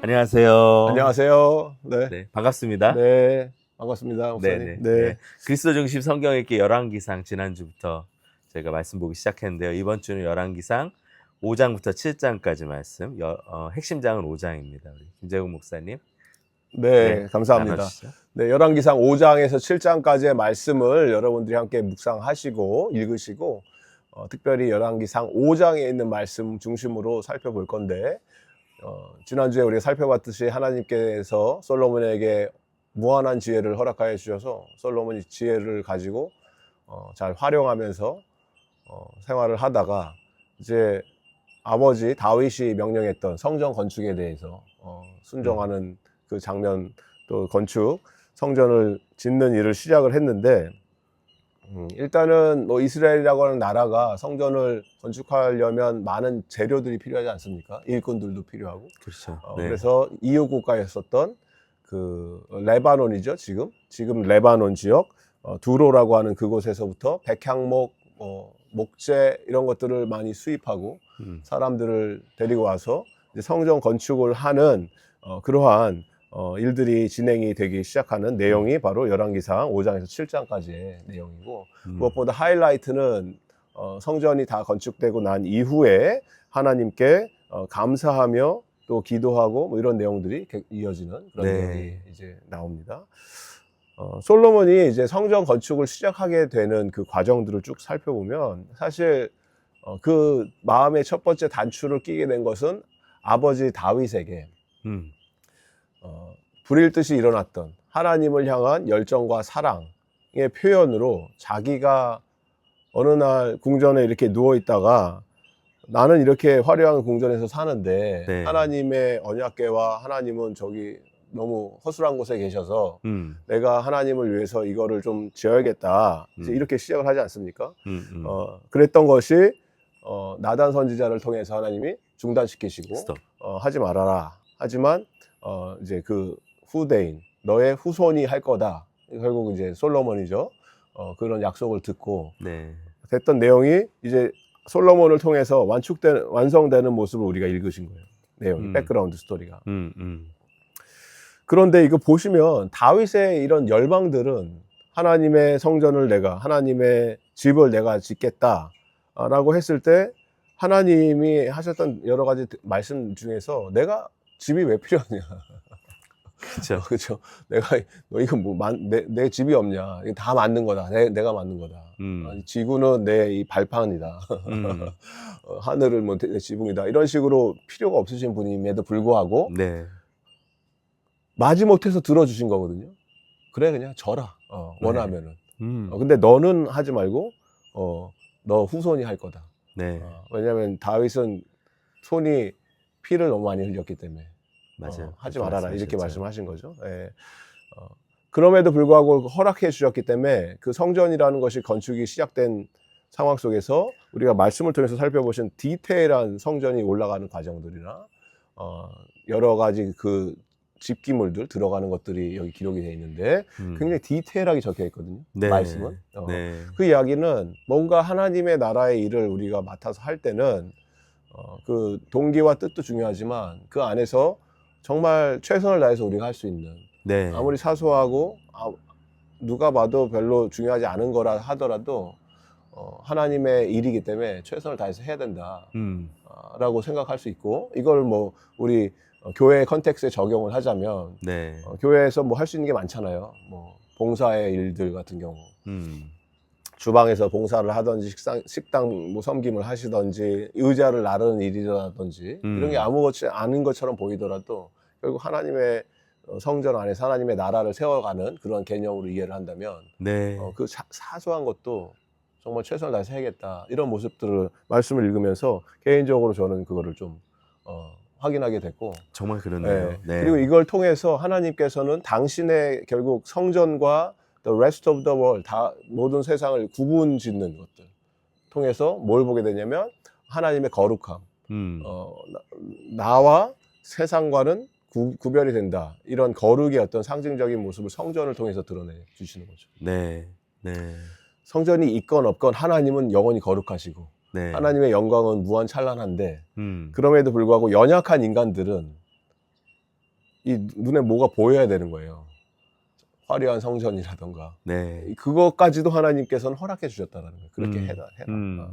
안녕하세요. 안녕하세요. 네. 네, 반갑습니다. 네. 반갑습니다, 목사님. 네네. 네. 네. 그리스도 중심 성경 읽기 열왕기상 지난주부터 저희가 말씀 보기 시작했는데요. 이번 주는 열왕기상 5장부터 7장까지 말씀, 핵심장은 5장입니다. 우리 김재국 목사님. 네, 감사합니다. 나눠주시죠. 네, 열왕기상 5장에서 7장까지의 말씀을 여러분들이 함께 묵상하시고 읽으시고 특별히 열왕기상 5장에 있는 말씀 중심으로 살펴볼 건데 지난주에 우리가 살펴봤듯이 하나님께서 솔로몬에게 무한한 지혜를 허락하여 주셔서 솔로몬이 지혜를 가지고 잘 활용하면서 생활을 하다가 이제 아버지 다윗이 명령했던 성전 건축에 대해서 순종하는 그 장면, 또 건축 성전을 짓는 일을 시작을 했는데 일단은 뭐 이스라엘이라고 하는 나라가 성전을 건축하려면 많은 재료들이 필요하지 않습니까? 일꾼들도 필요하고. 그렇죠. 네. 그래서 이웃 국가였었던 그 레바논이죠. 지금 레바논 지역 두로라고 하는 그곳에서부터 백향목, 목재 이런 것들을 많이 수입하고 사람들을 데리고 와서 이제 성전 건축을 하는 그러한 일들이 진행이 되기 시작하는 내용이 바로 열왕기상 5장에서 7장까지의 내용이고 무엇보다 하이라이트는 성전이 다 건축되고 난 이후에 하나님께 감사하며 또 기도하고 뭐 이런 내용들이 이어지는 그런 내용이 이제 나옵니다. 솔로몬이 이제 성전 건축을 시작하게 되는 그 과정들을 쭉 살펴보면 사실 그 마음의 첫 번째 단추를 끼게 된 것은 아버지 다윗에게 불일 듯이 일어났던 하나님을 향한 열정과 사랑의 표현으로 자기가 어느 날 궁전에 이렇게 누워 있다가 나는 이렇게 화려한 궁전에서 사는데 네. 하나님의 언약궤와 하나님은 저기 너무 허술한 곳에 계셔서 내가 하나님을 위해서 이거를 좀 지어야겠다 이제 이렇게 시작을 하지 않습니까? 그랬던 것이 나단 선지자를 통해서 하나님이 중단시키시고 하지 말아라. 하지만 이제 그 후대인 너의 후손이 할 거다. 결국 이제 솔로몬이죠. 그런 약속을 듣고 됐던 내용이 이제 솔로몬을 통해서 완성되는 모습을 우리가 읽으신 거예요. 내용이 백그라운드 스토리가. 그런데 이거 보시면 다윗의 이런 열망들은 하나님의 성전을 하나님의 집을 내가 짓겠다라고 했을 때 하나님이 하셨던 여러 가지 말씀 중에서 내가 집이 왜 필요하냐. 그렇죠. 그렇죠. 너 이거 뭐 내 집이 없냐? 이거 다 만든 거다. 내가 만든 거다. 지구는 내 이 발판이다. 하늘을 뭐 내 지붕이다. 이런 식으로 필요가 없으신 분임에도 불구하고 마지못해서 들어주신 거거든요. 그래 그냥 져라. 원하면은. 근데 너는 하지 말고 너 후손이 할 거다. 왜냐하면 다윗은 손이 피를 너무 많이 흘렸기 때문에. 맞아요. 하지 말아라 이렇게 말씀하신 거죠. 그럼에도 불구하고 허락해 주셨기 때문에 그 성전이라는 것이 건축이 시작된 상황 속에서 우리가 말씀을 통해서 살펴보신 디테일한 성전이 올라가는 과정들이나 여러 가지 그 집기물들 들어가는 것들이 여기 기록이 되어 있는데 굉장히 디테일하게 적혀 있거든요. 말씀은. 그 이야기는 뭔가 하나님의 나라의 일을 우리가 맡아서 할 때는 그 동기와 뜻도 중요하지만 그 안에서 정말 최선을 다해서 우리가 할 수 있는 아무리 사소하고 누가 봐도 별로 중요하지 않은 거라 하더라도 하나님의 일이기 때문에 최선을 다해서 해야 된다 라고 생각할 수 있고 이걸 뭐 우리 교회 컨텍스트에 적용을 하자면 교회에서 뭐 할 수 있는 게 많잖아요. 뭐 봉사의 일들 같은 경우 주방에서 봉사를 하든지 식당 뭐 섬김을 하시든지 의자를 나르는 일이라든지 이런 게 아무것이 아닌 것처럼 보이더라도 결국 하나님의 성전 안에서 하나님의 나라를 세워가는 그런 개념으로 이해를 한다면 그 사소한 것도 정말 최선을 다해서 해야겠다 이런 모습들을 말씀을 읽으면서 개인적으로 저는 그거를 좀 확인하게 됐고 정말 그러네요. 그리고 이걸 통해서 하나님께서는 당신의 결국 성전과 the rest of the world 다 모든 세상을 구분 짓는 것들 통해서 뭘 보게 되냐면 하나님의 거룩함 나와 세상과는 구별이 된다 이런 거룩의 어떤 상징적인 모습을 성전을 통해서 드러내 주시는 거죠. 성전이 있건 없건 하나님은 영원히 거룩하시고 하나님의 영광은 무한찬란한데 그럼에도 불구하고 연약한 인간들은 이 눈에 뭐가 보여야 되는 거예요. 화려한 성전이라던가. 네. 그것까지도 하나님께서는 허락해 주셨다는 거예요. 그렇게 해라. 음.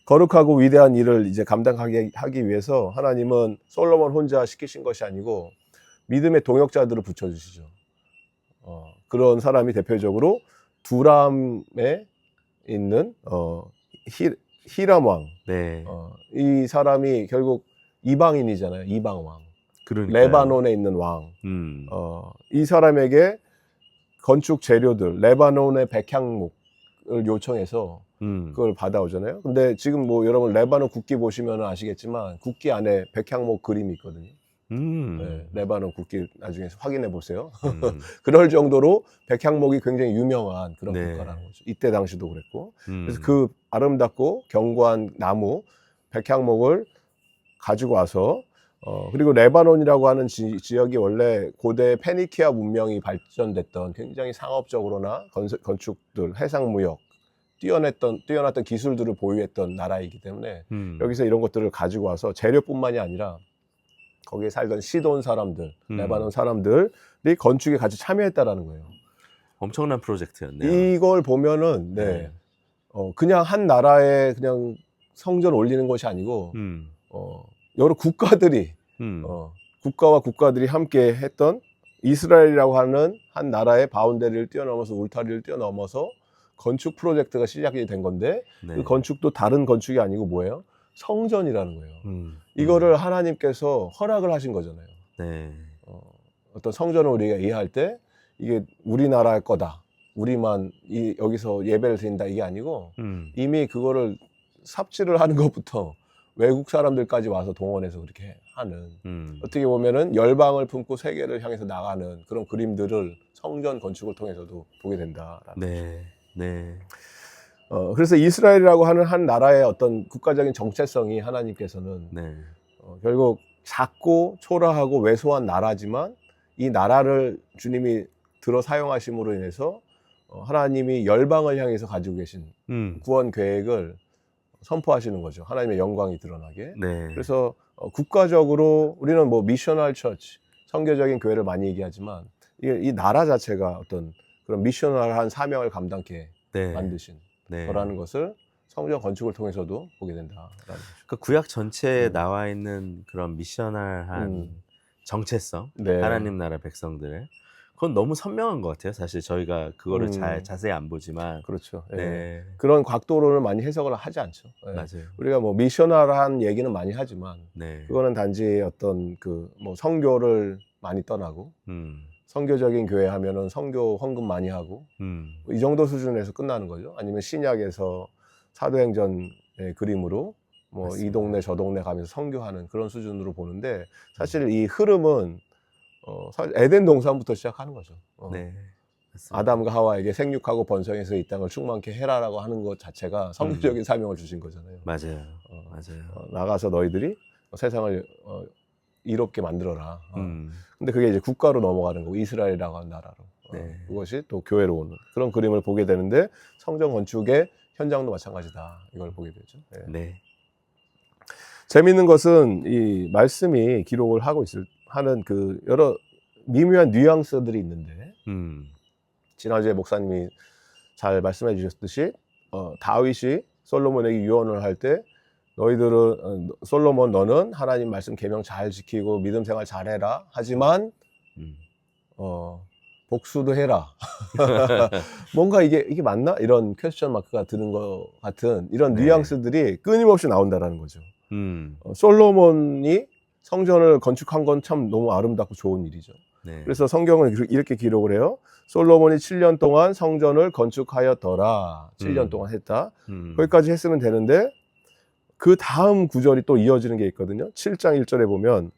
거룩하고 위대한 일을 이제 감당하게 하기 위해서 하나님은 솔로몬 혼자 시키신 것이 아니고 믿음의 동역자들을 붙여주시죠. 그런 사람이 대표적으로 두람에 있는 히람 왕. 네. 이 사람이 결국 이방인이잖아요. 이방 왕. 그러니까요. 레바논에 있는 왕. 음. 이 사람에게 건축 재료들, 레바논의 백향목을 요청해서 그걸 받아오잖아요. 근데 지금 뭐 여러분 레바논 국기 보시면 아시겠지만 국기 안에 백향목 그림이 있거든요. 네, 레바논 국기 나중에 확인해 보세요. 그럴 정도로 백향목이 굉장히 유명한 그런 네. 국가라는 거죠. 이때 당시도 그랬고. 그래서 그 아름답고 견고한 나무 백향목을 가지고 와서 그리고 레바논이라고 하는 지역이 원래 고대 페니키아 문명이 발전됐던 굉장히 상업적으로나 건축들, 해상무역 뛰어났던 기술들을 보유했던 나라이기 때문에 여기서 이런 것들을 가지고 와서 재료뿐만이 아니라 거기에 살던 시돈 사람들, 레바논 사람들이 건축에 같이 참여했다라는 거예요. 엄청난 프로젝트였네요. 이걸 보면은 네. 그냥 한 나라에 그냥 성전 올리는 것이 아니고 여러 국가들이 국가와 국가들이 함께 했던 이스라엘이라고 하는 한 나라의 바운더리를 뛰어넘어서 울타리를 뛰어넘어서 건축 프로젝트가 시작이 된 건데 네. 그 건축도 다른 건축이 아니고 뭐예요? 성전이라는 거예요. 이거를 하나님께서 허락을 하신 거잖아요. 네. 어떤 성전을 우리가 이해할 때 이게 우리나라의 거다. 우리만 여기서 예배를 드린다 이게 아니고 이미 그거를 삽질을 하는 것부터 외국 사람들까지 와서 동원해서 그렇게 하는 어떻게 보면은 열방을 품고 세계를 향해서 나가는 그런 그림들을 성전 건축을 통해서도 보게 된다라는 네. 네. 그래서 이스라엘이라고 하는 한 나라의 어떤 국가적인 정체성이 하나님께서는 네. 결국 작고 초라하고 왜소한 나라지만 이 나라를 주님이 들어 사용하심으로 인해서 하나님이 열방을 향해서 가지고 계신 구원 계획을 선포하시는 거죠. 하나님의 영광이 드러나게. 네. 그래서 국가적으로 우리는 뭐 미셔널 처치, 선교적인 교회를 많이 얘기하지만 이 나라 자체가 어떤 그런 미셔널한 사명을 감당케 네. 만드신 네. 거라는 것을 성전 건축을 통해서도 보게 된다라는 거죠. 그 구약 전체에 나와 있는 그런 미셔널한 정체성, 네. 하나님 나라 백성들, 그건 너무 선명한 것 같아요. 사실 저희가 그거를 자세히 안 보지만. 그렇죠. 예. 네. 그런 각도로는 많이 해석을 하지 않죠. 예. 맞아요. 우리가 뭐 미셔널한 얘기는 많이 하지만 네. 그거는 단지 어떤 뭐 선교를 많이 떠나고 선교적인 교회 하면은 선교 헌금 많이 하고 이 정도 수준에서 끝나는 거죠. 아니면 신약에서 사도행전의 그림으로 뭐 맞습니다. 이 동네 저 동네 가면서 선교하는 그런 수준으로 보는데 사실 이 흐름은 사실 에덴 동산부터 시작하는 거죠. 네. 맞습니다. 아담과 하와에게 생육하고 번성해서 이 땅을 충만케 해라라고 하는 것 자체가 성교적인 사명을 주신 거잖아요. 맞아요. 맞아요. 나가서 너희들이 세상을 이롭게 만들어라. 근데 그게 이제 국가로 넘어가는 거고 이스라엘이라고 하는 나라로. 네. 그것이 또 교회로 오는 그런 그림을 보게 되는데 성전 건축의 현장도 마찬가지다. 이걸 보게 되죠. 네. 네. 재미있는 것은 이 말씀이 기록을 하는 그 여러 미묘한 뉘앙스들이 있는데 지난주에 목사님이 잘 말씀해 주셨듯이 다윗이 솔로몬에게 유언을 할 때 너희들은 솔로몬 너는 하나님 말씀 계명 잘 지키고 믿음 생활 잘해라. 하지만 복수도 해라. 뭔가 이게 맞나? 이런 퀘스천 마크가 드는 것 같은 이런 네. 뉘앙스들이 끊임없이 나온다라는 거죠. 솔로몬이 성전을 건축한 건 참 너무 아름답고 좋은 일이죠. 네. 그래서 성경은 이렇게 기록을 해요. 솔로몬이 7년 동안 성전을 건축하였더라. 7년 동안 했다. 거기까지 했으면 되는데 그 다음 구절이 또 이어지는 게 있거든요. 7장 1절에 보면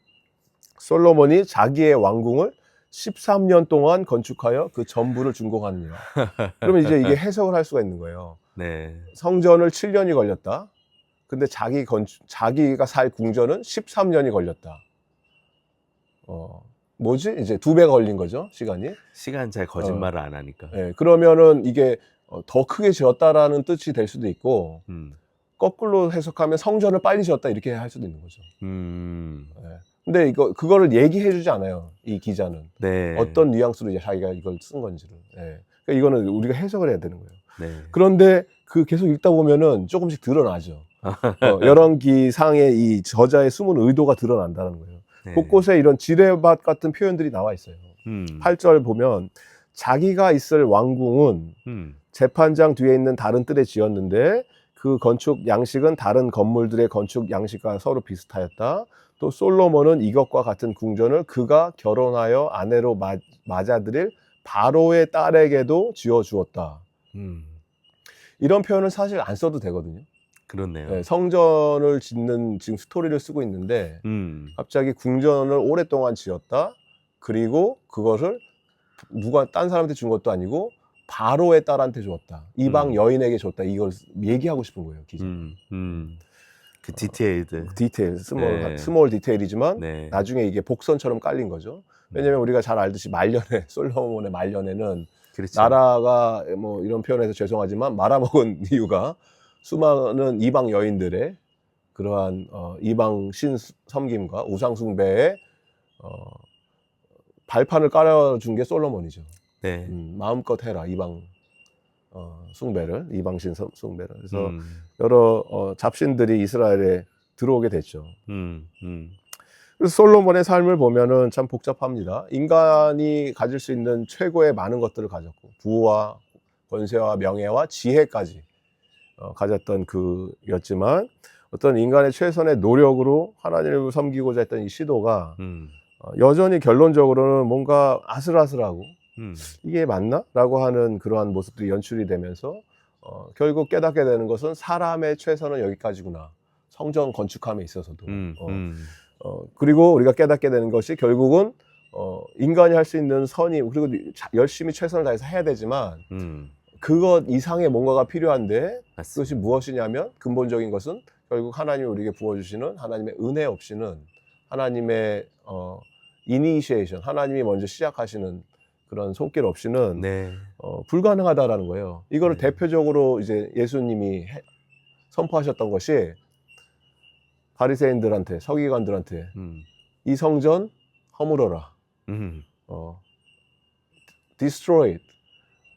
솔로몬이 자기의 왕궁을 13년 동안 건축하여 그 전부를 준공하느니라. 그러면 이제 이게 해석을 할 수가 있는 거예요. 네. 성전을 7년이 걸렸다. 근데 자기가 살 궁전은 13년이 걸렸다. 뭐지? 이제 2배가 걸린 거죠, 시간이. 시간 잘 거짓말을 안 하니까. 네, 그러면은 이게 더 크게 지었다라는 뜻이 될 수도 있고, 거꾸로 해석하면 성전을 빨리 지었다 이렇게 할 수도 있는 거죠. 근데 그거를 얘기해주지 않아요. 이 기자는 네. 어떤 뉘앙스로 이제 자기가 이걸 쓴 건지를. 예. 그러니까 이거는 우리가 해석을 해야 되는 거예요. 네. 그런데 그 계속 읽다 보면은 조금씩 드러나죠. 열왕기상의 이 저자의 숨은 의도가 드러난다는 거예요. 네. 곳곳에 이런 지뢰밭 같은 표현들이 나와 있어요. 8절 보면 자기가 있을 왕궁은 재판장 뒤에 있는 다른 뜰에 지었는데 그 건축 양식은 다른 건물들의 건축 양식과 서로 비슷하였다. 또 솔로몬은 이것과 같은 궁전을 그가 결혼하여 아내로 맞아들일 바로의 딸에게도 지어주었다. 이런 표현은 사실 안 써도 되거든요. 그렇네요. 네, 성전을 짓는 지금 스토리를 쓰고 있는데 갑자기 궁전을 오랫동안 지었다. 그리고 그것을 누가 딴 사람한테 준 것도 아니고 바로의 딸한테 줬다. 이방 여인에게 줬다. 이걸 얘기하고 싶은 거예요, 기자. 그 디테일들. 디테일, 네. 스몰 디테일이지만 네. 나중에 이게 복선처럼 깔린 거죠. 왜냐면 우리가 잘 알듯이 말년에 솔로몬의 말년에는 그렇죠. 나라가 뭐 이런 표현에서 죄송하지만 말아먹은 이유가 수많은 이방 여인들의 그러한 이방 신 섬김과 우상 숭배에 발판을 깔아준 게 솔로몬이죠. 네. 마음껏 해라 이방 숭배를, 이방 신 숭배를. 그래서 여러 잡신들이 이스라엘에 들어오게 됐죠. 그래서 솔로몬의 삶을 보면은 참 복잡합니다. 인간이 가질 수 있는 최고의 많은 것들을 가졌고 부와 권세와 명예와 지혜까지 가졌던 그였지만 어떤 인간의 최선의 노력으로 하나님을 섬기고자 했던 이 시도가 여전히 결론적으로는 뭔가 아슬아슬하고 이게 맞나? 라고 하는 그러한 모습들이 연출이 되면서 결국 깨닫게 되는 것은 사람의 최선은 여기까지구나. 성전 건축함에 있어서도. 그리고 우리가 깨닫게 되는 것이 결국은 인간이 할 수 있는 선이 그리고 열심히 최선을 다해서 해야 되지만 그것 이상의 뭔가가 필요한데 맞습니다. 그것이 무엇이냐면 근본적인 것은 결국 하나님이 우리에게 부어주시는 하나님의 은혜 없이는 하나님의 이니시에이션 하나님이 먼저 시작하시는 그런 손길 없이는 네. 불가능하다라는 거예요. 이거를 네. 대표적으로 이제 예수님이 선포하셨던 것이 바리새인들한테 서기관들한테 이 성전 허물어라. destroy it.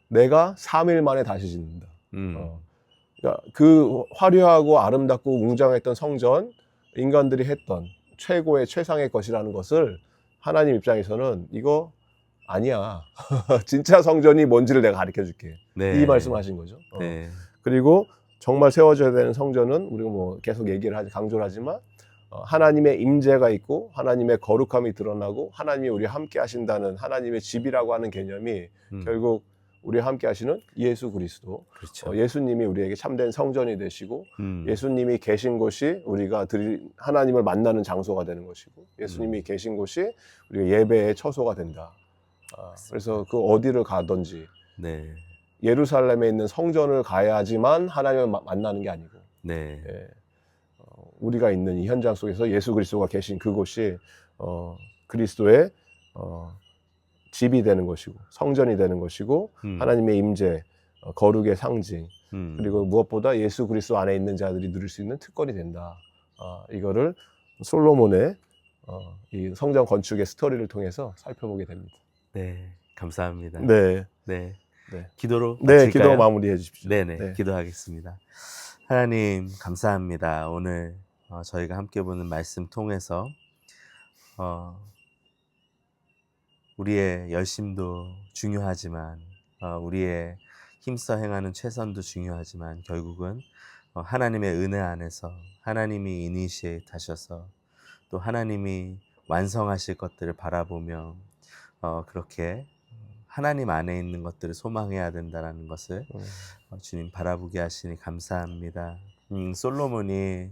내가 3일 만에 다시 짓는다. 그러니까 그 화려하고 아름답고 웅장했던 성전 인간들이 했던 최고의 최상의 것이라는 것을 하나님 입장에서는 이거 아니야. 진짜 성전이 뭔지를 내가 가르쳐 줄게. 네. 이 말씀하신 거죠. 네. 그리고 정말 세워져야 되는 성전은 우리가 뭐 계속 강조를 하지만 하나님의 임재가 있고 하나님의 거룩함이 드러나고 하나님이 우리와 함께 하신다는 하나님의 집이라고 하는 개념이 결국 우리와 함께 하시는 예수 그리스도. 그렇죠. 예수님이 우리에게 참된 성전이 되시고 예수님이 계신 곳이 우리가 하나님을 만나는 장소가 되는 것이고 예수님이 계신 곳이 우리가 예배의 처소가 된다. 그래서 그 어디를 가든지 네. 예루살렘에 있는 성전을 가야지만 하나님을 만나는 게 아니고 네. 우리가 있는 이 현장 속에서 예수 그리스도가 계신 그곳이 그리스도의 집이 되는 것이고 성전이 되는 것이고 하나님의 임재, 거룩의 상징 그리고 무엇보다 예수 그리스도 안에 있는 자들이 누릴 수 있는 특권이 된다. 이거를 솔로몬의 이 성전 건축의 스토리를 통해서 살펴보게 됩니다. 네. 감사합니다. 네. 네. 네. 기도로 네, 마칠까요? 기도 마무리해 주십시오. 네네. 네. 기도하겠습니다. 하나님 감사합니다. 오늘 저희가 함께 보는 말씀 통해서 우리의 열심도 중요하지만 우리의 힘써 행하는 최선도 중요하지만 결국은 하나님의 은혜 안에서 하나님이 이니시에이트 하셔서 또 하나님이 완성하실 것들을 바라보며 그렇게 하나님 안에 있는 것들을 소망해야 된다는 것을 주님 바라보게 하시니 감사합니다. 솔로몬이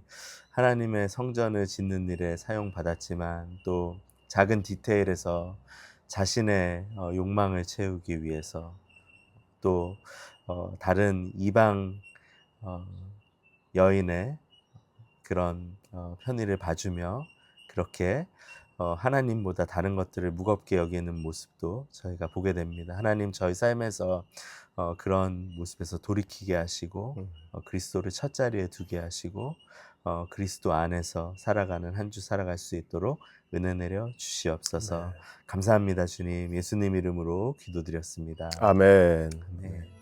하나님의 성전을 짓는 일에 사용받았지만 또 작은 디테일에서 자신의 욕망을 채우기 위해서 또 다른 이방 여인의 그런 편의를 봐주며 그렇게 하나님보다 다른 것들을 무겁게 여기는 모습도 저희가 보게 됩니다. 하나님 저희 삶에서 그런 모습에서 돌이키게 하시고 그리스도를 첫 자리에 두게 하시고 그리스도 안에서 살아가는 한 주 살아갈 수 있도록 은혜 내려 주시옵소서. 네. 감사합니다 주님. 예수님 이름으로 기도드렸습니다. 아멘. 네.